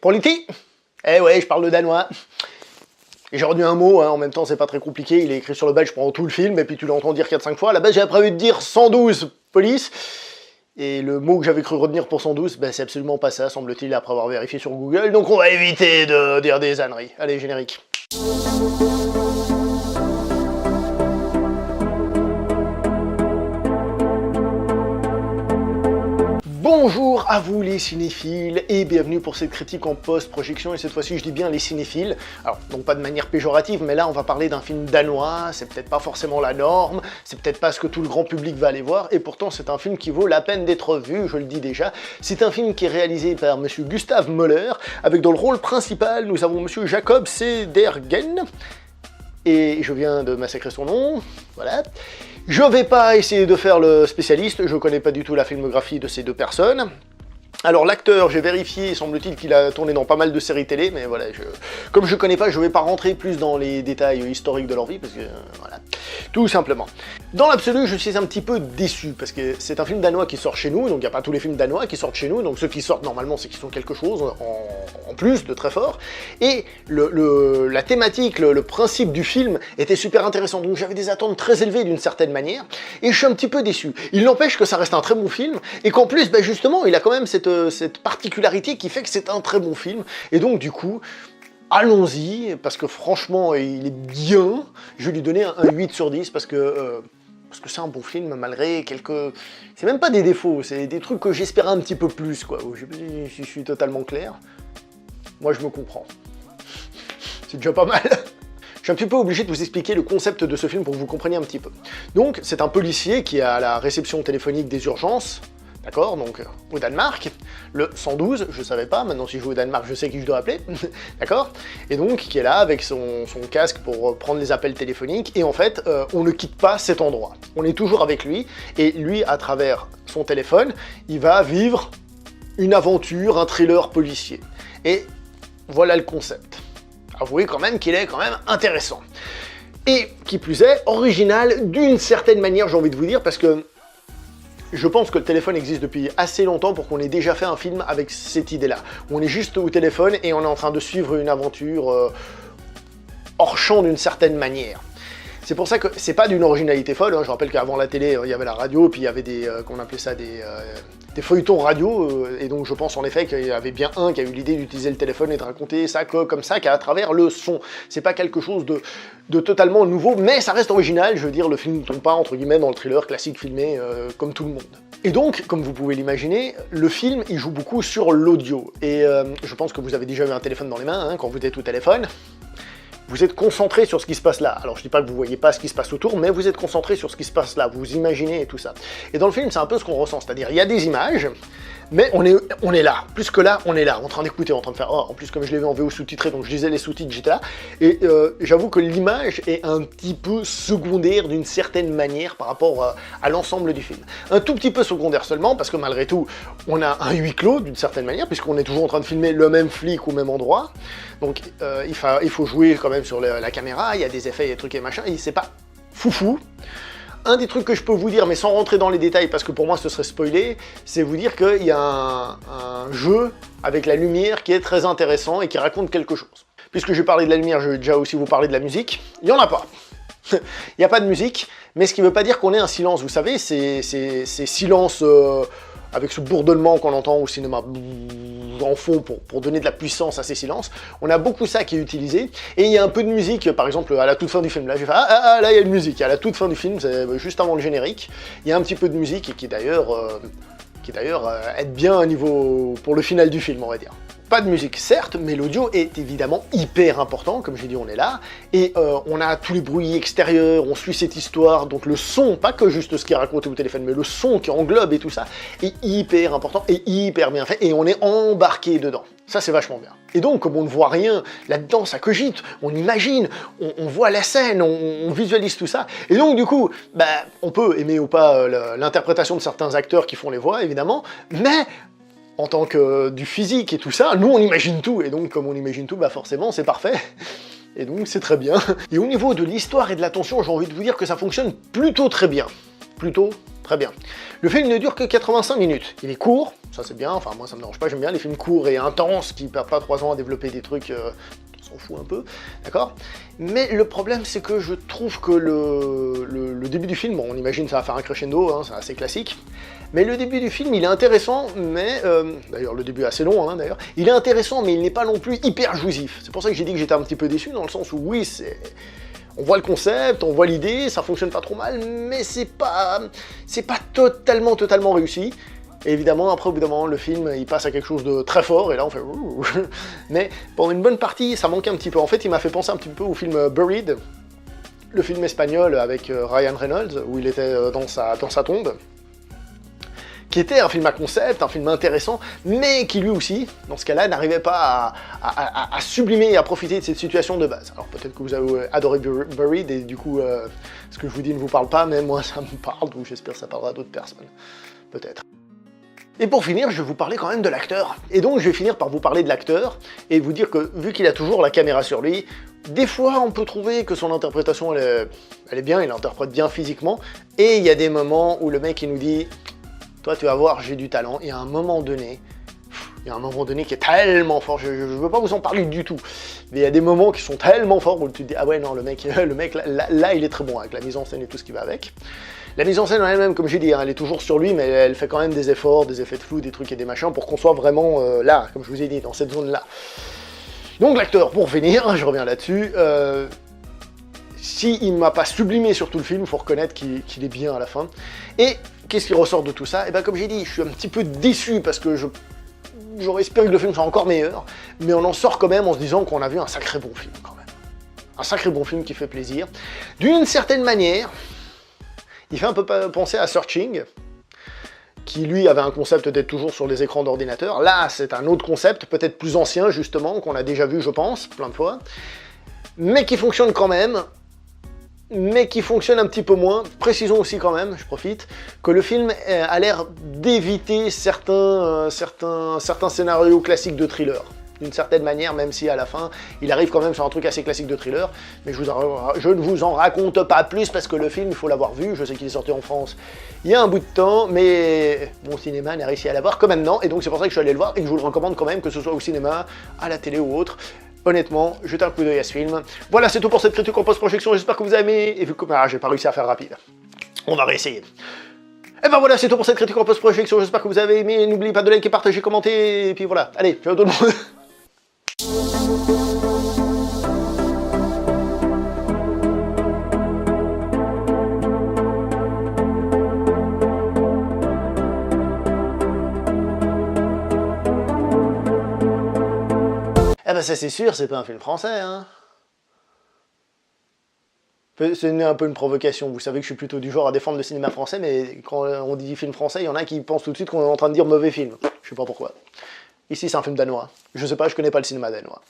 Politi. Eh ouais, je parle le danois. Et j'ai retenu un mot, hein, en même temps c'est pas très compliqué, il est écrit sur le badge pendant tout le film, et puis tu l'entends dire 4-5 fois. À la base j'avais prévu de dire 112 police, et le mot que j'avais cru retenir pour 112, ben, c'est absolument pas ça, semble-t-il, après avoir vérifié sur Google, donc on va éviter de dire des âneries. Allez, générique. Bonjour à vous les cinéphiles et bienvenue pour cette critique en post-projection, et cette fois-ci je dis bien les cinéphiles. Alors non pas de manière péjorative, mais là on va parler d'un film danois, c'est peut-être pas forcément la norme, c'est peut-être pas ce que tout le grand public va aller voir, et pourtant c'est un film qui vaut la peine d'être vu, je le dis déjà. C'est un film qui est réalisé par monsieur Gustav Möller, avec dans le rôle principal nous avons monsieur Jacob Cedergren, et je viens de massacrer son nom, voilà. Je vais pas essayer de faire le spécialiste, je connais pas du tout la filmographie de ces deux personnes. Alors l'acteur, j'ai vérifié, semble-t-il qu'il a tourné dans pas mal de séries télé, mais voilà, comme je connais pas, je vais pas rentrer plus dans les détails historiques de leur vie, parce que voilà, tout simplement. Dans l'absolu, je suis un petit peu déçu, parce que c'est un film danois qui sort chez nous, donc il n'y a pas tous les films danois qui sortent chez nous, donc ceux qui sortent normalement, c'est qu'ils sont quelque chose en plus de très fort, et la thématique, le principe du film était super intéressant, donc j'avais des attentes très élevées d'une certaine manière, et je suis un petit peu déçu. Il n'empêche que ça reste un très bon film, et qu'en plus, ben justement, il a quand même cette particularité qui fait que c'est un très bon film, et donc du coup, allons-y, parce que franchement, il est bien, je vais lui donner un 8 sur 10, parce que c'est un bon film, malgré quelques... C'est même pas des défauts, c'est des trucs que j'espérais un petit peu plus, quoi. Je suis totalement clair. Moi, je me comprends. C'est déjà pas mal. Je suis un petit peu obligé de vous expliquer le concept de ce film pour que vous compreniez un petit peu. Donc, c'est un policier qui est à la réception téléphonique des urgences, d'accord, donc au Danemark, le 112, je savais pas, maintenant si je vais au Danemark, je sais qui je dois appeler, d'accord, et donc qui est là avec son casque pour prendre les appels téléphoniques, et en fait, on ne quitte pas cet endroit. On est toujours avec lui, et lui, à travers son téléphone, il va vivre une aventure, un thriller policier. Et voilà le concept. Avouez quand même qu'il est quand même intéressant. Et qui plus est, original d'une certaine manière, j'ai envie de vous dire, parce que je pense que le téléphone existe depuis assez longtemps pour qu'on ait déjà fait un film avec cette idée-là. On est juste au téléphone et on est en train de suivre une aventure hors champ d'une certaine manière. C'est pour ça que c'est pas d'une originalité folle, hein. Je rappelle qu'avant la télé, il y avait la radio, puis il y avait des, qu'on appelait ça des feuilletons radio, et donc je pense en effet qu'il y avait bien un qui a eu l'idée d'utiliser le téléphone et de raconter ça comme ça, qu'à travers le son. C'est pas quelque chose de totalement nouveau, mais ça reste original, je veux dire, le film ne tombe pas, entre guillemets, dans le thriller classique filmé comme tout le monde. Et donc, comme vous pouvez l'imaginer, le film, il joue beaucoup sur l'audio, et je pense que vous avez déjà eu un téléphone dans les mains, hein, quand vous êtes au téléphone. Vous êtes concentré sur ce qui se passe là. Alors je dis pas que vous voyez pas ce qui se passe autour, mais vous êtes concentré sur ce qui se passe là, vous imaginez et tout ça. Et dans le film, c'est un peu ce qu'on ressent, c'est-à-dire il y a des images, mais on est là. Plus que là, on est là, en train d'écouter, en train de faire... Oh, en plus, comme je l'ai vu en VO sous-titré, donc je lisais les sous-titres, j'étais là. Et j'avoue que l'image est un petit peu secondaire d'une certaine manière par rapport à l'ensemble du film. Un tout petit peu secondaire seulement, parce que malgré tout, on a un huis clos d'une certaine manière, puisqu'on est toujours en train de filmer le même flic au même endroit. Donc il faut jouer quand même sur la caméra, il y a des effets, il y a des trucs et machin, et c'est pas foufou. Un des trucs que je peux vous dire, mais sans rentrer dans les détails, parce que pour moi ce serait spoilé, c'est vous dire qu'il y a un jeu avec la lumière qui est très intéressant et qui raconte quelque chose. Puisque je parlais de la lumière, je vais déjà aussi vous parler de la musique. Il n'y en a pas. Il n'y a pas de musique, mais ce qui ne veut pas dire qu'on ait un silence, vous savez, c'est silence... avec ce bourdonnement qu'on entend au cinéma en fond pour donner de la puissance à ces silences. On a beaucoup ça qui est utilisé, et il y a un peu de musique, par exemple à la toute fin du film, là j'ai fait là il y a une musique, à la toute fin du film, c'est juste avant le générique, il y a un petit peu de musique, et qui d'ailleurs aide bien à niveau pour le final du film, on va dire. Pas de musique, certes, mais l'audio est évidemment hyper important, comme j'ai dit, on est là, et on a tous les bruits extérieurs, on suit cette histoire, donc le son, pas que juste ce qui est raconté au téléphone, mais le son qui englobe et tout ça, est hyper important et hyper bien fait, et on est embarqué dedans. Ça, c'est vachement bien. Et donc, comme on ne voit rien, là-dedans, ça cogite, on imagine, on voit la scène, on visualise tout ça, et donc, du coup, bah, on peut aimer ou pas l'interprétation de certains acteurs qui font les voix, évidemment, mais... en tant que du physique et tout ça, nous on imagine tout, et donc comme on imagine tout, bah forcément c'est parfait, et donc c'est très bien. Et au niveau de l'histoire et de la tension, j'ai envie de vous dire que ça fonctionne plutôt très bien. Plutôt Très bien. Le film ne dure que 85 minutes. Il est court, ça c'est bien, enfin moi ça me dérange pas, j'aime bien les films courts et intenses qui perdent pas 3 ans à développer des trucs, on s'en fout un peu, d'accord? Mais le problème c'est que je trouve que le début du film, bon on imagine ça va faire un crescendo, hein, c'est assez classique, mais le début du film il est intéressant, mais, d'ailleurs le début est assez long hein, d'ailleurs, il est intéressant mais il n'est pas non plus hyper jouissif. C'est pour ça que j'ai dit que j'étais un petit peu déçu, dans le sens où oui c'est... On voit le concept, on voit l'idée, ça fonctionne pas trop mal, mais c'est pas totalement réussi. Et évidemment, après, au bout d'un moment, le film, il passe à quelque chose de très fort, et là, on fait ouh. Mais pendant une bonne partie, ça manquait un petit peu. En fait, il m'a fait penser un petit peu au film Buried, le film espagnol avec Ryan Reynolds, où il était dans sa tombe, qui était un film à concept, un film intéressant, mais qui lui aussi, dans ce cas-là, n'arrivait pas à sublimer et à profiter de cette situation de base. Alors peut-être que vous avez adoré Buried, et du coup, ce que je vous dis ne vous parle pas, mais moi ça me parle, donc j'espère que ça parlera à d'autres personnes. Peut-être. Et pour finir, je vais vous parler quand même de l'acteur. Et donc je vais finir par vous parler de l'acteur, et vous dire que, vu qu'il a toujours la caméra sur lui, des fois on peut trouver que son interprétation, elle est bien, il interprète bien physiquement, et il y a des moments où le mec il nous dit... Toi, tu vas voir, j'ai du talent. Il y a un moment donné qui est tellement fort. Je ne veux pas vous en parler du tout, mais il y a des moments qui sont tellement forts où tu te dis ah ouais non le mec là il est très bon avec la mise en scène et tout ce qui va avec. La mise en scène en elle-même, comme j'ai dit, hein, elle est toujours sur lui, mais elle fait quand même des efforts, des effets de flou, des trucs et des machins pour qu'on soit vraiment là, comme je vous ai dit, dans cette zone-là. Donc l'acteur, pour finir, je reviens là-dessus. S'il m'a pas sublimé sur tout le film, il faut reconnaître qu'il est bien à la fin. Et qu'est-ce qui ressort de tout ça? Et bien comme j'ai dit, je suis un petit peu déçu parce que j'aurais espéré que le film soit encore meilleur, mais on en sort quand même en se disant qu'on a vu un sacré bon film quand même. Un sacré bon film qui fait plaisir. D'une certaine manière, il fait un peu penser à Searching, qui lui avait un concept d'être toujours sur les écrans d'ordinateur. Là, c'est un autre concept, peut-être plus ancien justement, qu'on a déjà vu je pense, plein de fois, mais qui fonctionne quand même, mais qui fonctionne un petit peu moins. Précisons aussi quand même, je profite, que le film a l'air d'éviter certains scénarios classiques de thriller. D'une certaine manière, même si à la fin, il arrive quand même sur un truc assez classique de thriller, mais je ne vous en raconte pas plus parce que le film, il faut l'avoir vu, je sais qu'il est sorti en France il y a un bout de temps, mais mon cinéma n'a réussi à l'avoir que maintenant, et donc c'est pour ça que je suis allé le voir, et que je vous le recommande quand même, que ce soit au cinéma, à la télé ou autre. Honnêtement, jetez un coup d'œil à ce film. Voilà, c'est tout pour cette critique en post-projection, j'espère que vous avez aimé, et vu que j'ai pas réussi à faire rapide, on va réessayer. Et ben voilà, c'est tout pour cette critique en post-projection, j'espère que vous avez aimé, n'oubliez pas de liker, partager, commenter, et puis voilà, allez, ciao tout le monde. Eh ben ça c'est sûr, c'est pas un film français, hein. C'est un peu une provocation, vous savez que je suis plutôt du genre à défendre le cinéma français, mais quand on dit film français, il y en a qui pensent tout de suite qu'on est en train de dire mauvais film. Je sais pas pourquoi. Ici c'est un film danois. Je sais pas, je connais pas le cinéma danois.